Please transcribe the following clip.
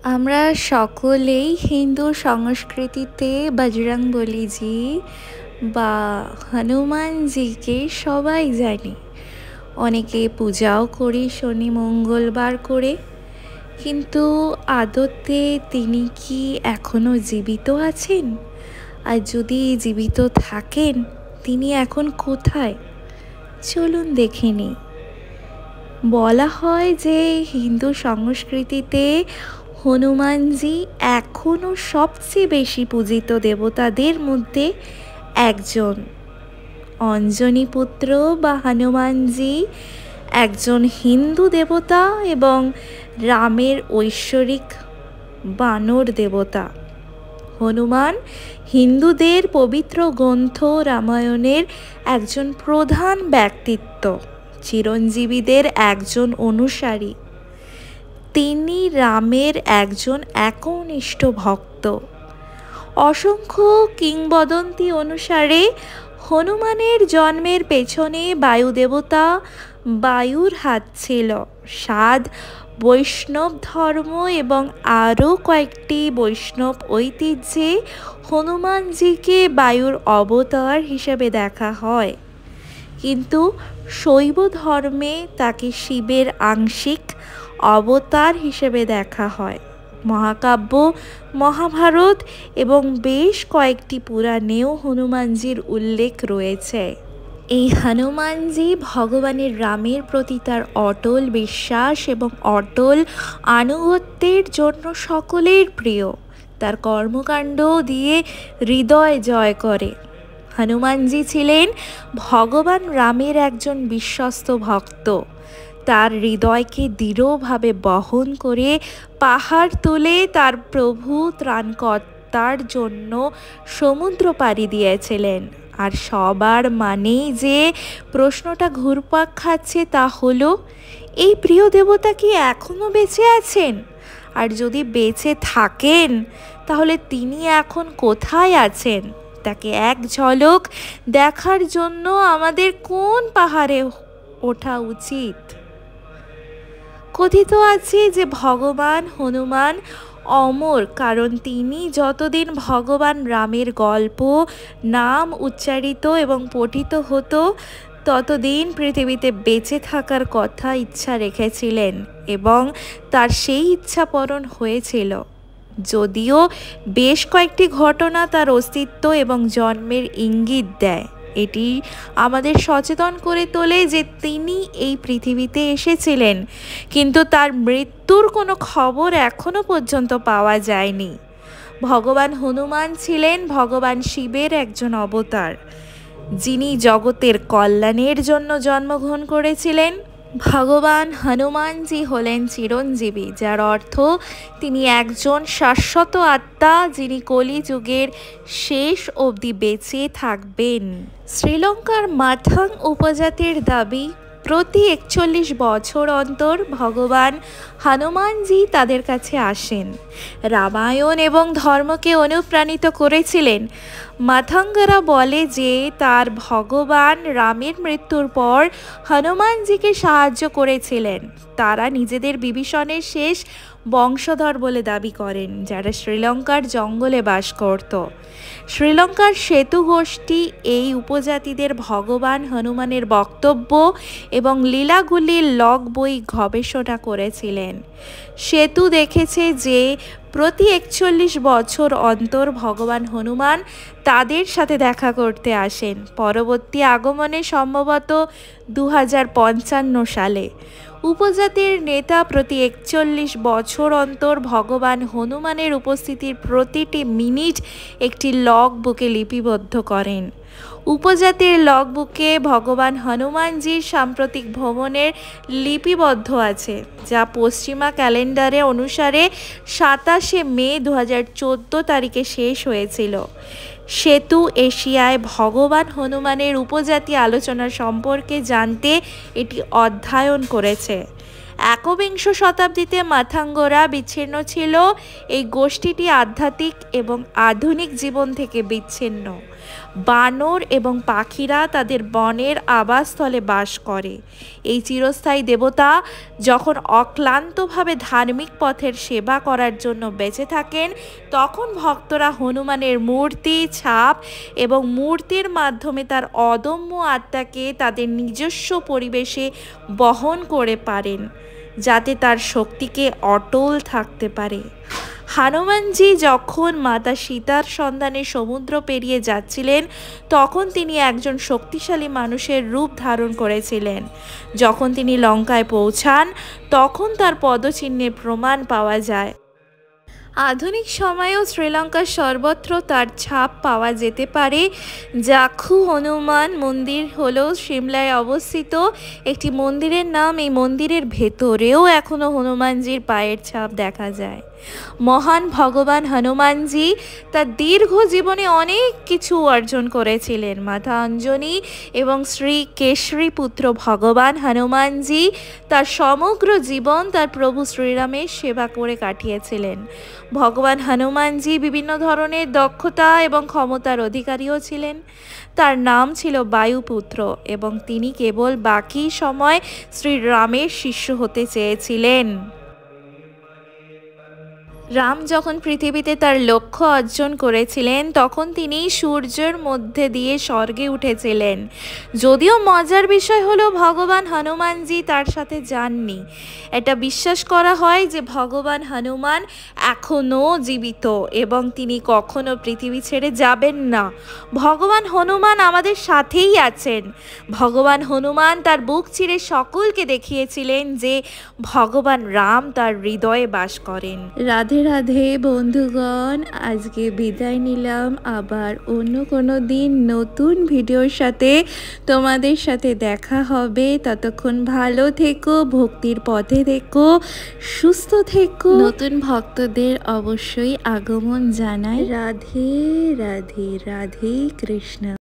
আমরা সকলেই হিন্দু সংস্কৃতিতে বজরংবলীজি বা হনুমানজিকে সবাই জানি। অনেকে পূজাও করি শনি মঙ্গলবার করে, কিন্তু আদতে তিনি কি এখনো জীবিত আছেন? আর যদি জীবিত থাকেন, তিনি এখন কোথায়? চলুন দেখে নিই। বলা হয় যে হিন্দু সংস্কৃতিতে হনুমানজি এখনও সবচেয়ে বেশি পূজিত দেবতাদের মধ্যে একজন। অঞ্জনী পুত্র বা হনুমানজি একজন হিন্দু দেবতা এবং রামের ঐশ্বরিক বানর দেবতা। হনুমান হিন্দুদের পবিত্র গ্রন্থ রামায়ণের একজন প্রধান ব্যক্তিত্ব, চিরঞ্জীবীদের একজন অনুসারী। তিনি রামের একজন একনিষ্ঠ ভক্ত। অসংখ্য কিংবদন্তি অনুসারে হনুমানের জন্মের পেছনে বায়ুদেবতা বায়ুর হাত ছিল। সাধ বৈষ্ণব ধর্ম এবং আরও কয়েকটি বৈষ্ণব ঐতিহ্যে হনুমানজিকে বায়ুর অবতার হিসেবে দেখা হয়, কিন্তু শৈব ধর্মে তাকে শিবের আংশিক অবতার হিসেবে দেখা হয়। মহাকাব্য মহাভারত এবং বেশ কয়েকটি পুরাণেও হনুমানজির উল্লেখ রয়েছে। এই হনুমানজি ভগবানের রামের প্রতি তার অটল বিশ্বাস এবং অটল আনুগত্যের জন্য সকলের প্রিয়। তার কর্মকাণ্ড দিয়ে হৃদয় জয় করে। হনুমানজি ছিলেন ভগবান রামের একজন বিশ্বস্ত ভক্ত। তার হৃদয়কে দৃঢ়ভাবে বহন করে পাহাড় তুলে তার প্রভু ত্রাণকর্তার জন্য সমুদ্র পাড়ি দিয়েছিলেন। আর সবার মানেই যে প্রশ্নটা ঘুরপাক খাচ্ছে তা হলো, এই প্রিয় দেবতা কি এখনও বেঁচে আছেন? আর যদি বেঁচে থাকেন, তাহলে তিনি এখন কোথায় আছেন? তাকে এক ঝলক দেখার জন্য আমাদের কোন পাহাড়ে ওঠা উচিত? কথিত আছে যে ভগবান হনুমান অমর, কারণ তিনি যতদিন ভগবান রামের গল্প নাম উচ্চারিত এবং পঠিত হতো ততদিন পৃথিবীতে বেঁচে থাকার কথা ইচ্ছা রেখেছিলেন এবং তার সেই ইচ্ছা পূরণ হয়েছিল। যদিও বেশ কয়েকটি ঘটনা তার অস্তিত্ব এবং জন্মের ইঙ্গিত দেয়, এটি আমাদের সচেতন করে তোলে যে তিনি এই পৃথিবীতে এসেছিলেন, কিন্তু তার মৃত্যুর কোনো খবর এখনো পর্যন্ত পাওয়া যায়নি। ভগবান হনুমান ছিলেন ভগবান শিবের একজন অবতার, যিনি জগতের কল্যাণের জন্য জন্মগ্রহণ করেছিলেন। ভগবান হনুমানজি হলেন চিরঞ্জীবী, যার অর্থ তিনি একজন শাশ্বত আত্মা, যিনি কলিযুগের শেষ অবধি বেঁচে থাকবেন। শ্রীলঙ্কার মাথাং উপজাতির দাবি, প্রতি ৪১ বছর অন্তর ভগবান হনুমানজি তাদের কাছে আসেন। রামায়ণ এবং ধর্মকে অনুপ্রাণিত করেছিলেন। মাথাঙ্গারা বলে যে তার ভগবান রামের মৃত্যুর পর হনুমানজিকে সাহায্য করেছিলেন। তারা নিজেদের বিভীষণের শেষ বংশধর বলে দাবি করেন, যারা শ্রীলঙ্কার জঙ্গলে বাস করত। শ্রীলঙ্কার সেতু গোষ্ঠী এই উপজাতিদের ভগবান হনুমানের বক্তব্য এবং লীলাগুলির লগ বই গবেষণা করেছিলেন। সেতু দেখেছে যে প্রতি ৪১ বছর অন্তর ভগবান হনুমান তাদের সাথে দেখা করতে আসেন। পরবর্তী আগমনে সম্ভবত ২০৫৫ সালে উপজাতির নেতা প্রতি ৪১ বছর অন্তর ভগবান হনুমানের উপস্থিতির প্রতিটি মিনিট একটি লগ বুকে লিপিবদ্ধ করেন। উপজাতির লগ বুকে ভগবান হনুমানজির সাম্প্রতিক ভ্রমণের লিপিবদ্ধ আছে, যা পশ্চিমা ক্যালেন্ডারে অনুসারে ২৭শে মে ২০১৪ তারিখে শেষ হয়েছিল। সেতু এশিয়ায় ভগবান হনুমানের উপজাতি আলোচনা সম্পর্কে জানতে এটি অধ্যয়ন করেছে। একবিংশ শতাব্দীতে মাথাঙ্গরা বিচ্ছিন্ন ছিল। এই গোষ্ঠীটি আধ্যাত্মিক এবং আধুনিক জীবন থেকে বিচ্ছিন্ন। বানর এবং পাখিরা তাদের বনের আবাসস্থলে বাস করে। এই চিরস্থায়ী দেবতা যখন অক্লান্তভাবে ধার্মিক পথের সেবা করার জন্য বেঁচে থাকেন, তখন ভক্তরা হনুমানের মূর্তি, ছাপ এবং মূর্তির মাধ্যমে তার অদম্য আত্মাকে তাদের নিজস্ব পরিবেশে বহন করে পারেন, যাতে তার শক্তিকে অটল থাকতে পারে। হনুমানজি যখন মাতা সীতার সন্ধানে সমুদ্র পেরিয়ে যাচ্ছিলেন, তখন তিনি একজন শক্তিশালী মানুষের রূপ ধারণ করেছিলেন। যখন তিনি লঙ্কায় পৌঁছান, তখন তার পদচিহ্নের প্রমাণ পাওয়া যায়। আধুনিক সময়েও শ্রীলঙ্কার সর্বত্র তার ছাপ পাওয়া যেতে পারে। জাখু হনুমান মন্দির হল সিমলায় অবস্থিত একটি মন্দিরের নাম। এই মন্দিরের ভেতরেও এখনও হনুমানজির পায়ের ছাপ দেখা যায়। মহান ভগবান হনুমানজি তার দীর্ঘ জীবনে অনেক কিছু অর্জন করেছিলেন। মাতা অঞ্জনী এবং শ্রী কেশরী পুত্র ভগবান হনুমানজি তার সমগ্র জীবন তার প্রভু শ্রীরামের সেবা করে কাটিয়েছিলেন। ভগবান হনুমানজি বিভিন্ন ধরনের দক্ষতা এবং ক্ষমতার অধিকারীও ছিলেন। তার নাম ছিল বায়ুপুত্র এবং তিনি কেবল বাকি সময় শ্রীরামের শিষ্য হতে চেয়েছিলেন। রাম যখন পৃথিবীতে তার লক্ষ্য অর্জন করেছিলেন, তখন তিনি সূর্যের মধ্যে দিয়ে স্বর্গে উঠেছিলেন। যদিও মজার বিষয় হলো ভগবান হনুমানজি তার সাথে যাননি। এটা বিশ্বাস করা হয় যে ভগবান হনুমান এখনও জীবিত এবং তিনি কখনো পৃথিবী ছেড়ে যাবেন না। ভগবান হনুমান আমাদের সাথেই আছেন। ভগবান হনুমান তার বুক চিরে সকলকে দেখিয়েছিলেন যে ভগবান রাম তার হৃদয়ে বাস করেন। রাধে রাধে বন্ধুগণ, আজকে বিদায় নিলাম। আবার অন্য কোনো দিন নতুন ভিডিওর সাথে তোমাদের সাথে দেখা হবে। ততক্ষণ ভালো থেকো, ভক্তির পথে থেকো, সুস্থ থেকো। নতুন ভক্তদের অবশ্যই আগমন জানাই। রাধে রাধে, রাধে কৃষ্ণ।